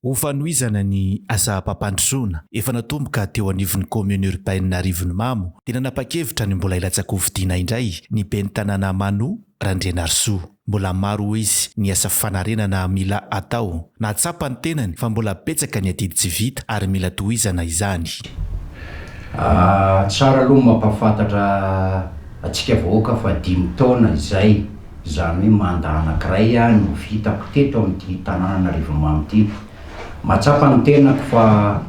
Hofanoizana ny asa fampandrosoana efa natomboka teo anivon'ny commune urbaine Arivomamo dia nanapa-kevitra ny mbola ilatsa-kofidiana indray ny ben'ny tanàna Manoa RANDRIANARISOA. Mbola maro izy ny asa fanarenana mila atao, nahatsapa ny tenany fa mbola betsaka ny adidy tsy vita ary mila tohizana izany. Tsara aloha mampafantatra atsika vahoaka fa 5 taona izay, izany hoe mandat anankiray no vitako teto amin'ity tanàna Arivomamo ity. Matsapa ny tenako fa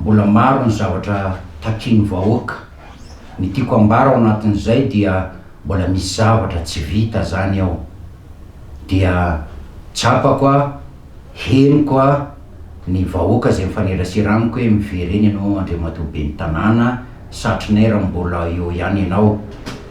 mbola maro ny zavatra takiany vahoaka. Ny tiako ambara ao anatin'izay dia mbola misy zavatra tsy vita zany ao. Dia tsapako henoko ny vahoaka izay mifanerasera amiko hoe mivereny ianao andriamatoa ben'ny tanàna, satrinay raha mbola eo ihany ianao.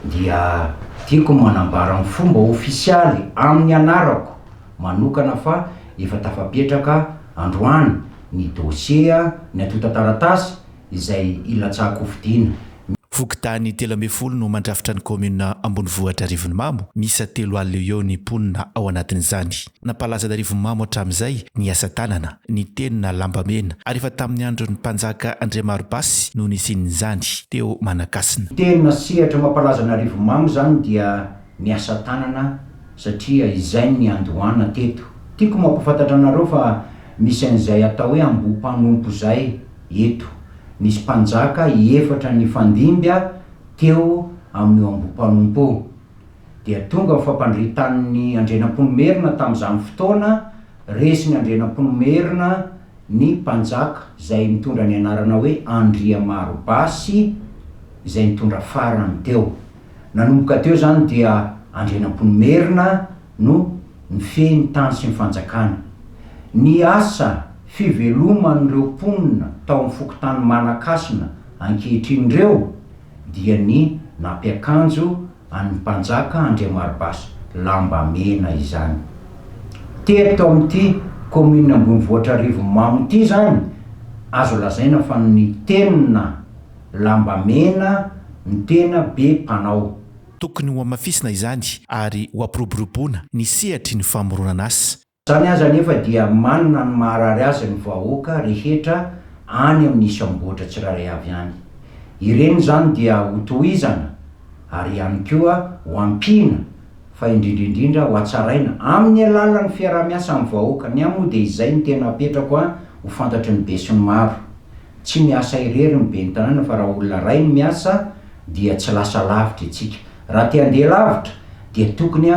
Dia tiako manambara ny fomba ofisialy amin'ny anarako manokana fa efa tafapetraka androany ny dossier ny atota taratasy izay ilatsa-kofidiana. Fokontany 13 no mandrafitra ny commune Ambonivohitra Arivomamo, misy 3 alina eo ny mponina ao anatin'izany. Nampalaza Arivomamo hatramin'izay ny asa tanana, ny tenina lambamena ary efa tamin'ny andron'ny mpanjaka Andriamaribasy no nisian'izany teo manakasina. Tena sehatra mampalaza ny Arivomamo zany dia ny asa tanana satria izay ny andohana teto. Tiako mampafantatra anareo fa misy an'izay atao hoe ambo-panompo zay eto. Nisy mpanjaka 4 ny fandimbya teo amin'ny ambo-panompo. Dia tonga ny fampandritan'ny andrenam-ponomerina tamin'izany fotoana, resy ny andrenam-ponomerina ny mpanjaka izay mitondra ny anarana hoe Andriamaribasy izay mitondra farany teo. Nanomboka teo zany dia andrenam-ponomerina no nifehy ny tany sy ny fanjakana. Ny asa fiveloman'ireo mponina tao amin'ny fokotany manakasina ankehitrindreo dia ny nampiakanjo an'ny mpanjaka Andriamaribasy, lamba mena izany. Teto amin'ity commune Ambonivohitra Arivomamo ity zany azo lazaina fa ny tenina lamba mena ny tena be mpanao. Tokony ho amafisina izany ary ho ampiroboroboana ny sehatry ny famoronana asa. Zany aza nefa dia manana ny maharary azy ny vahoaka rehetra any amin'ny isam-boatra tsiraray avy any. Ireny zany dia ho tohizana ary ihany koa ho ampina fa indrindrindrindra ho atsaraina amin'ny alalan'ny fiaraha-miasa amin'ny vahoaka. Ny amoa dia izay ny tena apetrako ho fantatry ny be sy ny maro. Tsy miasa irery ny ben'ny tanàna fa raha olona ray ny miasa dia tsy lasa lavitra itsika. Raha te handeha lavitra dia tokony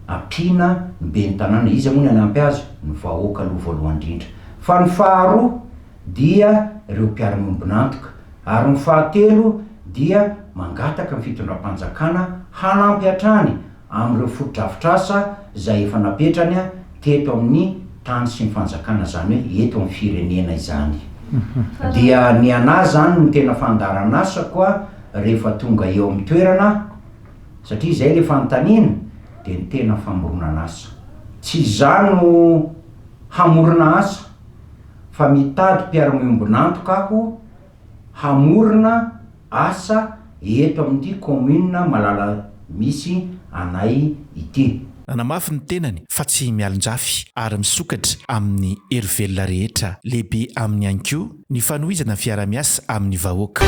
ampina ny ben'ny tanàna. Izy moa ny anampy azy ny vahoaka aloha voalohany indrindra. Fa ny faharoa dia ireo mpiara-miombonantoka ary ny fahatelo dia mangataka ny fitondram-panjakana hanampy hatrany amin'ireo foto-drafitr'asa izay efa napetrany teto amin'ny tany sy ny fanjakana, zany hoe eto amin'ny firenena izany. Dia ny anahy zany ny tena fandarana asa koa rehefa tonga eo amin'ny toerana, satria izay le fanontaniana dia ny tena famoronana asa. Tsy zano hamorona asa fa mitady mpiara-miombonantoka aho hamorona asa eto amin'ity commune malala misy anay ity. Nanamafy ny tenany fa tsy mialonjafy ary misokatra amin'ny hery velona rehetra lehibe amin'ny anko ny fanohizana fiara-miasa amin'ny vahoaka.